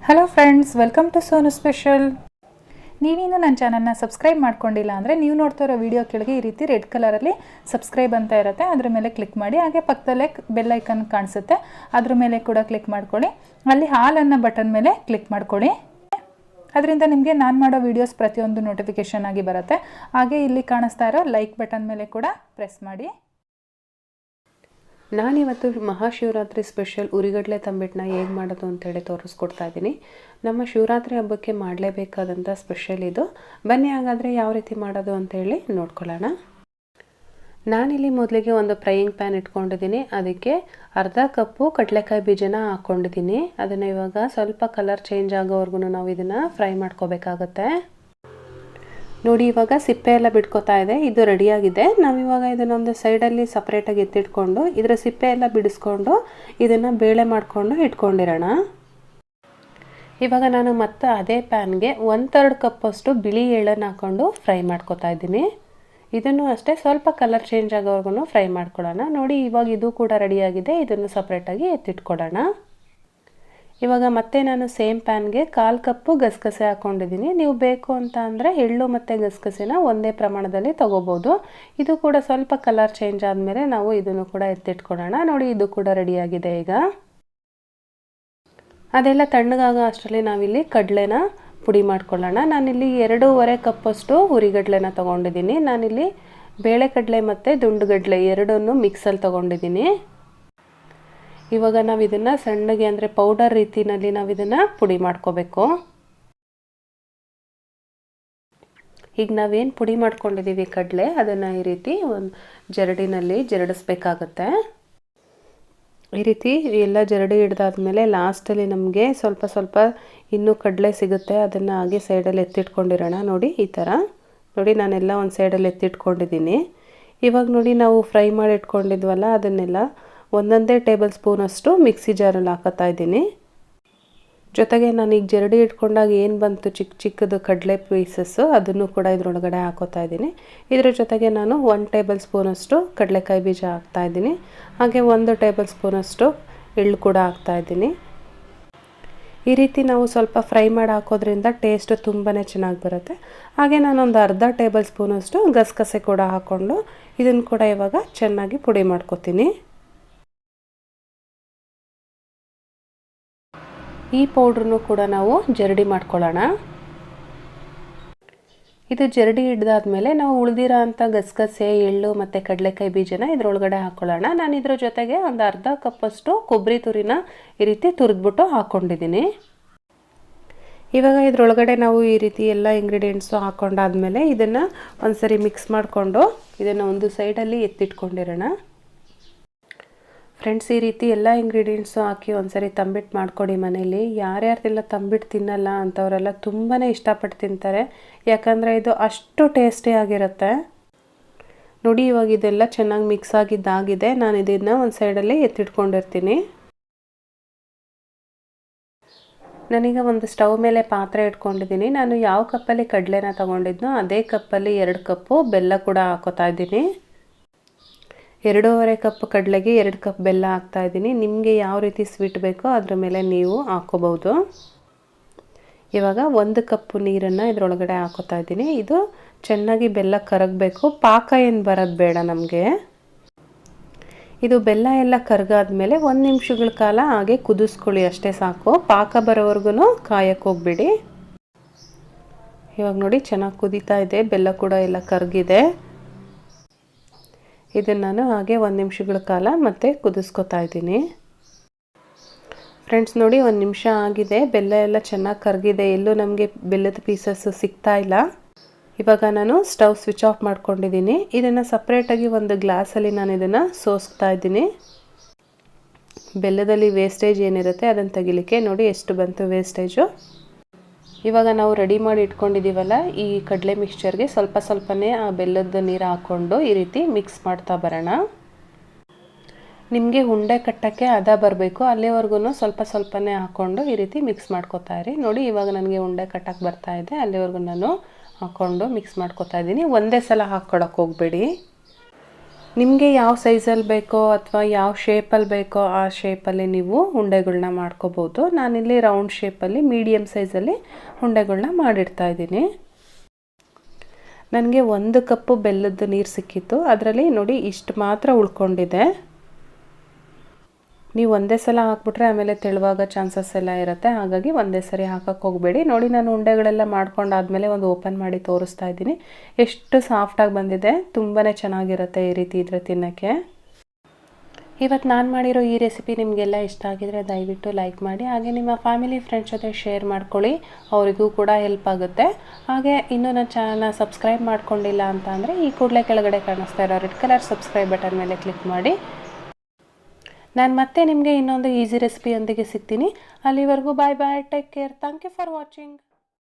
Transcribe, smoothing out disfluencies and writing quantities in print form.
Hello friends, welcome to Sonu special. ನೀವಿನ್ನೂ ನನ್ನ ಚಾನಲ್ನ ಸಬ್ಸ್ಕ್ರೈಬ್ ಮಾಡ್ಕೊಂಡಿಲ್ಲ ಅಂದರೆ ನೀವು ನೋಡ್ತಾ ಇರೋ ವಿಡಿಯೋ ಕೆಳಗೆ ಈ ರೀತಿ ರೆಡ್ ಕಲರಲ್ಲಿ ಸಬ್ಸ್ಕ್ರೈಬ್ ಅಂತ ಇರುತ್ತೆ, ಅದ್ರ ಮೇಲೆ ಕ್ಲಿಕ್ ಮಾಡಿ. ಹಾಗೆ ಪಕ್ಕದಲ್ಲೇ ಬೆಲ್ ಐಕನ್ ಕಾಣಿಸುತ್ತೆ, ಅದ್ರ ಮೇಲೆ ಕೂಡ ಕ್ಲಿಕ್ ಮಾಡ್ಕೊಳ್ಳಿ. ಅಲ್ಲಿ ಆಲ್ ಅನ್ನೋ ಬಟನ್ ಮೇಲೆ ಕ್ಲಿಕ್ ಮಾಡ್ಕೊಳ್ಳಿ. ಅದರಿಂದ ನಿಮಗೆ ನಾನು ಮಾಡೋ ವೀಡಿಯೋಸ್ ಪ್ರತಿಯೊಂದು ನೋಟಿಫಿಕೇಷನ್ ಆಗಿ ಬರುತ್ತೆ. ಹಾಗೆ ಇಲ್ಲಿ ಕಾಣಿಸ್ತಾ ಇರೋ ಲೈಕ್ ಬಟನ್ ಮೇಲೆ ಕೂಡ ಪ್ರೆಸ್ ಮಾಡಿ. ನಾನಿವತ್ತು ಮಹಾಶಿವರಾತ್ರಿ ಸ್ಪೆಷಲ್ ಉರಿಗಡಲೆ ತಂಬಿಟ್ಟನ್ನ ಹೇಗೆ ಮಾಡೋದು ಅಂತೇಳಿ ತೋರಿಸ್ಕೊಡ್ತಾ ಇದ್ದೀನಿ. ನಮ್ಮ ಶಿವರಾತ್ರಿ ಹಬ್ಬಕ್ಕೆ ಮಾಡಲೇಬೇಕಾದಂಥ ಸ್ಪೆಷಲ್ ಇದು. ಬನ್ನಿ ಹಾಗಾದರೆ ಯಾವ ರೀತಿ ಮಾಡೋದು ಅಂತೇಳಿ ನೋಡ್ಕೊಳ್ಳೋಣ. ನಾನಿಲ್ಲಿ ಮೊದಲಿಗೆ ಒಂದು ಫ್ರೈಯಿಂಗ್ ಪ್ಯಾನ್ ಇಟ್ಕೊಂಡಿದ್ದೀನಿ. ಅದಕ್ಕೆ ಅರ್ಧ ಕಪ್ಪು ಕಡಲೆಕಾಯಿ ಬೀಜನ ಹಾಕ್ಕೊಂಡಿದ್ದೀನಿ. ಅದನ್ನು ಇವಾಗ ಸ್ವಲ್ಪ ಕಲರ್ ಚೇಂಜ್ ಆಗೋವರೆಗೂ ನಾವು ಇದನ್ನು ಫ್ರೈ ಮಾಡ್ಕೋಬೇಕಾಗತ್ತೆ. ನೋಡಿ, ಇವಾಗ ಸಿಪ್ಪೆ ಎಲ್ಲ ಬಿಟ್ಕೋತಾ ಇದೆ. ಇದು ರೆಡಿಯಾಗಿದೆ. ನಾವಿವಾಗ ಇದನ್ನೊಂದು ಸೈಡಲ್ಲಿ ಸಪ್ರೇಟಾಗಿ ಎತ್ತಿಟ್ಕೊಂಡು ಇದರ ಸಿಪ್ಪೆ ಎಲ್ಲ ಬಿಡಿಸ್ಕೊಂಡು ಇದನ್ನು ಬೇಳೆ ಮಾಡಿಕೊಂಡು ಇಟ್ಕೊಂಡಿರೋಣ. ಇವಾಗ ನಾನು ಮತ್ತೆ ಅದೇ ಪ್ಯಾನ್ಗೆ 1/3 ಕಪ್ಪಷ್ಟು ಬಿಳಿ ಎಳ್ಳನ್ನು ಹಾಕ್ಕೊಂಡು ಫ್ರೈ ಮಾಡ್ಕೋತಾ ಇದ್ದೀನಿ. ಇದನ್ನು ಅಷ್ಟೇ ಸ್ವಲ್ಪ ಕಲರ್ ಚೇಂಜ್ ಆಗೋವರೆಗೂ ಫ್ರೈ ಮಾಡ್ಕೊಳ್ಳೋಣ. ನೋಡಿ, ಇವಾಗ ಇದು ಕೂಡ ರೆಡಿಯಾಗಿದೆ. ಇದನ್ನು ಸಪ್ರೇಟಾಗಿ ಎತ್ತಿಟ್ಕೊಳ್ಳೋಣ. ಇವಾಗ ಮತ್ತೆ ನಾನು ಸೇಮ್ ಪ್ಯಾನ್ಗೆ 1/4 ಕಪ್ಪು ಗಸಗಸೆ ಹಾಕ್ಕೊಂಡಿದ್ದೀನಿ. ನೀವು ಬೇಕು ಅಂತ ಅಂದರೆ ಎಳ್ಳು ಮತ್ತು ಗಸಗಸೆನ ಒಂದೇ ಪ್ರಮಾಣದಲ್ಲಿ ತೊಗೋಬೋದು. ಇದು ಕೂಡ ಸ್ವಲ್ಪ ಕಲರ್ ಚೇಂಜ್ ಆದಮೇಲೆ ನಾವು ಇದನ್ನು ಕೂಡ ಎತ್ತಿಟ್ಕೊಳ್ಳೋಣ. ನೋಡಿ, ಇದು ಕೂಡ ರೆಡಿಯಾಗಿದೆ. ಈಗ ಅದೆಲ್ಲ ತಣ್ಣಗಾಗೋ ಅಷ್ಟರಲ್ಲಿ ನಾವಿಲ್ಲಿ ಕಡಲೆನ ಪುಡಿ ಮಾಡ್ಕೊಳ್ಳೋಣ. ನಾನಿಲ್ಲಿ 2.5 ಕಪ್ಪಷ್ಟು ಹುರಿಗಡಲೆನ ತೊಗೊಂಡಿದ್ದೀನಿ. ನಾನಿಲ್ಲಿ ಬೇಳೆಕಡಲೆ ಮತ್ತು ದುಂಡುಗಡಲೆ ಎರಡನ್ನೂ ಮಿಕ್ಸಲ್ಲಿ ತೊಗೊಂಡಿದ್ದೀನಿ. ಇವಾಗ ನಾವು ಇದನ್ನು ಸಣ್ಣಗೆ ಅಂದರೆ ಪೌಡರ್ ರೀತಿಯಲ್ಲಿ ನಾವು ಇದನ್ನು ಪುಡಿ ಮಾಡ್ಕೋಬೇಕು. ಈಗ ನಾವೇನು ಪುಡಿ ಮಾಡ್ಕೊಂಡಿದ್ದೀವಿ ಕಡಲೆ, ಅದನ್ನು ಈ ರೀತಿ ಒಂದು ಜರಡಿನಲ್ಲಿ ಜರಡಿಸ್ಬೇಕಾಗತ್ತೆ. ಈ ರೀತಿ ಎಲ್ಲ ಜರಡಿ ಹಿಡ್ದಾದ್ಮೇಲೆ ಲಾಸ್ಟಲ್ಲಿ ನಮಗೆ ಸ್ವಲ್ಪ ಸ್ವಲ್ಪ ಇನ್ನೂ ಕಡಲೆ ಸಿಗುತ್ತೆ. ಅದನ್ನು ಹಾಗೆ ಸೈಡಲ್ಲಿ ಎತ್ತಿಟ್ಕೊಂಡಿರೋಣ. ನೋಡಿ, ಈ ಥರ ನೋಡಿ, ನಾನೆಲ್ಲ ಒಂದು ಸೈಡಲ್ಲಿ ಎತ್ತಿಟ್ಕೊಂಡಿದ್ದೀನಿ. ಇವಾಗ ನೋಡಿ, ನಾವು ಫ್ರೈ ಮಾಡಿ ಇಟ್ಕೊಂಡಿದ್ವಲ್ಲ, ಅದನ್ನೆಲ್ಲ ಒಂದೊಂದೇ ಟೇಬಲ್ ಸ್ಪೂನಷ್ಟು ಮಿಕ್ಸಿ ಜಾರಲ್ಲಿ ಹಾಕೋತಾ ಇದ್ದೀನಿ. ಜೊತೆಗೆ ನಾನು ಈಗ ಜರಡಿ ಇಟ್ಕೊಂಡಾಗ ಏನು ಬಂತು ಚಿಕ್ಕ ಚಿಕ್ಕದು ಕಡಲೆ ಪೀಸಸ್ಸು, ಅದನ್ನು ಕೂಡ ಇದರೊಳಗಡೆ ಹಾಕೋತಾ ಇದ್ದೀನಿ. ಇದರ ಜೊತೆಗೆ ನಾನು 1 ಟೇಬಲ್ ಸ್ಪೂನಷ್ಟು ಕಡಲೆಕಾಯಿ ಬೀಜ ಹಾಕ್ತಾಯಿದ್ದೀನಿ. ಹಾಗೆ 1 ಟೇಬಲ್ ಸ್ಪೂನಷ್ಟು ಎಳ್ಳು ಕೂಡ ಹಾಕ್ತಾಯಿದ್ದೀನಿ. ಈ ರೀತಿ ನಾವು ಸ್ವಲ್ಪ ಫ್ರೈ ಮಾಡಿ ಹಾಕೋದ್ರಿಂದ ಟೇಸ್ಟ್ ತುಂಬಾ ಚೆನ್ನಾಗಿ ಬರುತ್ತೆ. ಹಾಗೆ ನಾನೊಂದು ಅರ್ಧ ಟೇಬಲ್ ಸ್ಪೂನಷ್ಟು ಗಸಗಸೆ ಕೂಡ ಹಾಕ್ಕೊಂಡು ಇದನ್ನು ಕೂಡ ಇವಾಗ ಚೆನ್ನಾಗಿ ಪುಡಿ ಮಾಡ್ಕೊತೀನಿ. ಈ ಪೌಡ್ರನ್ನು ಕೂಡ ನಾವು ಜರಡಿ ಮಾಡ್ಕೊಳ್ಳೋಣ. ಇದು ಜರಡಿ ಹಿಡ್ದಾದ್ಮೇಲೆ ನಾವು ಉಳಿದಿರೋ ಅಂಥ ಗಸಗಸೆ, ಎಳ್ಳು ಮತ್ತು ಕಡಲೆಕಾಯಿ ಬೀಜನ ಇದರೊಳಗಡೆ ಹಾಕ್ಕೊಳ್ಳೋಣ. ನಾನು ಇದರ ಜೊತೆಗೆ ಒಂದು ಅರ್ಧ ಕಪ್ಪಷ್ಟು ಕೊಬ್ಬರಿ ತುರಿನ ಈ ರೀತಿ ತುರಿದ್ಬಿಟ್ಟು ಹಾಕ್ಕೊಂಡಿದ್ದೀನಿ. ಇವಾಗ ಇದರೊಳಗಡೆ ನಾವು ಈ ರೀತಿ ಎಲ್ಲ ಇಂಗ್ರೀಡಿಯೆಂಟ್ಸು ಹಾಕ್ಕೊಂಡಾದ್ಮೇಲೆ ಇದನ್ನು ಒಂದು ಸರಿ ಮಿಕ್ಸ್ ಮಾಡಿಕೊಂಡು ಇದನ್ನು ಒಂದು ಸೈಡಲ್ಲಿ ಎತ್ತಿಟ್ಕೊಂಡಿರೋಣ. ಫ್ರೆಂಡ್ಸ್, ಈ ರೀತಿ ಎಲ್ಲ ಇಂಗ್ರೀಡಿಯೆಂಟ್ಸು ಹಾಕಿ ಒಂದ್ಸರಿ ತಂಬಿಟ್ಟು ಮಾಡ್ಕೊಡಿ ಮನೇಲಿ. ಯಾರ್ಯಾರೆಲ್ಲ ತಂಬಿಟ್ಟು ತಿನ್ನಲ್ಲ ಅಂಥವರೆಲ್ಲ ತುಂಬಾ ಇಷ್ಟಪಟ್ಟು ತಿಂತಾರೆ. ಯಾಕಂದರೆ ಇದು ಅಷ್ಟು ಟೇಸ್ಟಿಯಾಗಿರುತ್ತೆ. ನೋಡಿ, ಇವಾಗ ಇದೆಲ್ಲ ಚೆನ್ನಾಗಿ ಮಿಕ್ಸ್ ಆಗಿದ್ದಾಗಿದೆ. ನಾನು ಇದನ್ನು ಒಂದು ಸೈಡಲ್ಲಿ ಎತ್ತಿಟ್ಕೊಂಡಿರ್ತೀನಿ. ನಾನೀಗ ಒಂದು ಸ್ಟವ್ ಮೇಲೆ ಪಾತ್ರೆ ಇಟ್ಕೊಂಡಿದ್ದೀನಿ. ನಾನು ಯಾವ ಕಪ್ಪಲ್ಲಿ ಕಡಲೆನ ತೊಗೊಂಡಿದ್ನೋ ಅದೇ ಕಪ್ಪಲ್ಲಿ 2 ಕಪ್ಪು ಬೆಲ್ಲ ಕೂಡ ಹಾಕೋತಾ ಇದ್ದೀನಿ. 2.5 ಕಪ್ ಕಡಲೆಗೆ 2 ಕಪ್ ಬೆಲ್ಲ ಹಾಕ್ತಾಯಿದ್ದೀನಿ. ನಿಮಗೆ ಯಾವ ರೀತಿ ಸ್ವೀಟ್ ಬೇಕೋ ಅದ್ರ ಮೇಲೆ ನೀವು ಹಾಕ್ಕೋಬೋದು. ಇವಾಗ 1 ಕಪ್ಪು ನೀರನ್ನು ಇದರೊಳಗಡೆ ಹಾಕೋತಾ ಇದ್ದೀನಿ. ಇದು ಚೆನ್ನಾಗಿ ಬೆಲ್ಲ ಕರಗಬೇಕು. ಪಾಕ ಏನು ಬರೋದು ಬೇಡ ನಮಗೆ. ಇದು ಬೆಲ್ಲ ಎಲ್ಲ ಕರಗಾದ್ಮೇಲೆ 1 ನಿಮಿಷಗಳ ಕಾಲ ಹಾಗೆ ಕುದಿಸ್ಕೊಳ್ಳಿ, ಅಷ್ಟೇ ಸಾಕು. ಪಾಕ ಬರೋವರೆಗೂ ಕಾಯಕ್ಕೆ ಹೋಗ್ಬಿಡಿ. ಇವಾಗ ನೋಡಿ, ಚೆನ್ನಾಗಿ ಕುದೀತಾ ಇದೆ. ಬೆಲ್ಲ ಕೂಡ ಎಲ್ಲ ಕರಗಿದೆ. ಇದನ್ನು ನಾನು ಹಾಗೆ 1 ನಿಮಿಷಗಳ ಕಾಲ ಮತ್ತೆ ಕುದಿಸ್ಕೊತಾ ಇದ್ದೀನಿ. ಫ್ರೆಂಡ್ಸ್, ನೋಡಿ, 1 ನಿಮಿಷ ಆಗಿದೆ. ಬೆಲ್ಲ ಎಲ್ಲ ಚೆನ್ನಾಗಿ ಕರಗಿದೆ. ಎಲ್ಲೂ ನಮಗೆ ಬೆಲ್ಲದ ಪೀಸಸ್ಸು ಸಿಗ್ತಾ ಇಲ್ಲ. ಇವಾಗ ನಾನು ಸ್ಟವ್ ಸ್ವಿಚ್ ಆಫ್ ಮಾಡ್ಕೊಂಡಿದ್ದೀನಿ. ಇದನ್ನು ಸಪ್ರೇಟಾಗಿ ಒಂದು ಗ್ಲಾಸಲ್ಲಿ ನಾನು ಇದನ್ನು ಸೋಸ್ತಾ ಇದ್ದೀನಿ. ಬೆಲ್ಲದಲ್ಲಿ ವೇಸ್ಟೇಜ್ ಏನಿರುತ್ತೆ ಅದನ್ನು ತೆಗಿಲಿಕ್ಕೆ. ನೋಡಿ ಎಷ್ಟು ಬಂತು ವೇಸ್ಟೇಜು. ಇವಾಗ ನಾವು ರೆಡಿ ಮಾಡಿ ಇಟ್ಕೊಂಡಿದ್ದೀವಲ್ಲ ಈ ಕಡಲೆ ಮಿಕ್ಸ್ಚರ್ಗೆ ಸ್ವಲ್ಪ ಸ್ವಲ್ಪನೇ ಆ ಬೆಲ್ಲದ ನೀರು ಹಾಕ್ಕೊಂಡು ಈ ರೀತಿ ಮಿಕ್ಸ್ ಮಾಡ್ತಾ ಬರೋಣ. ನಿಮಗೆ ಉಂಡೆ ಕಟ್ಟೋಕ್ಕೆ ಹದ ಬರಬೇಕು, ಅಲ್ಲಿವರೆಗೂ ಸ್ವಲ್ಪ ಸ್ವಲ್ಪನೇ ಹಾಕ್ಕೊಂಡು ಈ ರೀತಿ ಮಿಕ್ಸ್ ಮಾಡ್ಕೊತಾ ಇರಿ. ನೋಡಿ, ಇವಾಗ ನನಗೆ ಉಂಡೆ ಕಟ್ಟಕ್ಕೆ ಬರ್ತಾ ಇದೆ. ಅಲ್ಲಿವರೆಗೂ ನಾನು ಹಾಕ್ಕೊಂಡು ಮಿಕ್ಸ್ ಮಾಡ್ಕೊತಾ ಇದ್ದೀನಿ. ಒಂದೇ ಸಲ ಹಾಕ್ಕೊಳಕ್ಕೆ ಹೋಗಬೇಡಿ. ನಿಮಗೆ ಯಾವ ಸೈಜಲ್ಲಿ ಬೇಕೋ ಅಥವಾ ಯಾವ ಶೇಪಲ್ಲಿ ಬೇಕೋ ಆ ಶೇಪಲ್ಲಿ ನೀವು ಉಂಡೆಗಳನ್ನ ಮಾಡ್ಕೋಬೋದು. ನಾನಿಲ್ಲಿ ರೌಂಡ್ ಶೇಪಲ್ಲಿ ಮೀಡಿಯಮ್ ಸೈಜಲ್ಲಿ ಉಂಡೆಗಳನ್ನ ಮಾಡಿಡ್ತಾ ಇದ್ದೀನಿ. ನನಗೆ 1 ಕಪ್ಪು ಬೆಲ್ಲದ ನೀರು ಸಿಕ್ಕಿತ್ತು. ಅದರಲ್ಲಿ ನೋಡಿ ಇಷ್ಟು ಮಾತ್ರ ಉಳ್ಕೊಂಡಿದೆ. ನೀವು ಒಂದೇ ಸಲ ಹಾಕ್ಬಿಟ್ರೆ ಆಮೇಲೆ ತೆಳುವಾಗ ಚಾನ್ಸಸ್ ಎಲ್ಲ ಇರುತ್ತೆ, ಹಾಗಾಗಿ ಒಂದೇ ಸರಿ ಹಾಕಕ್ಕೆ ಹೋಗಬೇಡಿ. ನೋಡಿ ನಾನು ಉಂಡೆಗಳೆಲ್ಲ ಮಾಡ್ಕೊಂಡಾದ್ಮೇಲೆ ಒಂದು ಓಪನ್ ಮಾಡಿ ತೋರಿಸ್ತಾ ಇದ್ದೀನಿ. ಎಷ್ಟು ಸಾಫ್ಟಾಗಿ ಬಂದಿದೆ, ತುಂಬಾ ಚೆನ್ನಾಗಿರುತ್ತೆ ಈ ರೀತಿ ಇದ್ರೆ ತಿನ್ನೋಕ್ಕೆ. ಇವತ್ತು ನಾನು ಮಾಡಿರೋ ಈ ರೆಸಿಪಿ ನಿಮಗೆಲ್ಲ ಇಷ್ಟ ಆಗಿದರೆ ದಯವಿಟ್ಟು ಲೈಕ್ ಮಾಡಿ, ಹಾಗೆ ನಿಮ್ಮ ಫ್ಯಾಮಿಲಿ ಫ್ರೆಂಡ್ಸ್ ಜೊತೆ ಶೇರ್ ಮಾಡ್ಕೊಳ್ಳಿ, ಅವರಿಗೂ ಕೂಡ ಹೆಲ್ಪ್ ಆಗುತ್ತೆ. ಹಾಗೆ ಇನ್ನೂ ನನ್ನ ಚಾನಲ್ನ ಸಬ್ಸ್ಕ್ರೈಬ್ ಮಾಡ್ಕೊಂಡಿಲ್ಲ ಅಂತ ಅಂದರೆ ಈ ಕೂಡಲೇ ಕೆಳಗಡೆ ಕಾಣಿಸ್ತಾ ಇರೋ ರೆಡ್ ಕಲರ್ ಸಬ್ಸ್ಕ್ರೈಬ್ ಬಟನ್ ಮೇಲೆ ಕ್ಲಿಕ್ ಮಾಡಿ. ನಾನು ಮತ್ತೆ ನಿಮಗೆ ಇನ್ನೊಂದು ಈಸಿ ರೆಸಿಪಿಯೊಂದಿಗೆ ಸಿಗ್ತೀನಿ. ಅಲ್ಲಿವರೆಗೂ bye bye, take care, thank you for watching.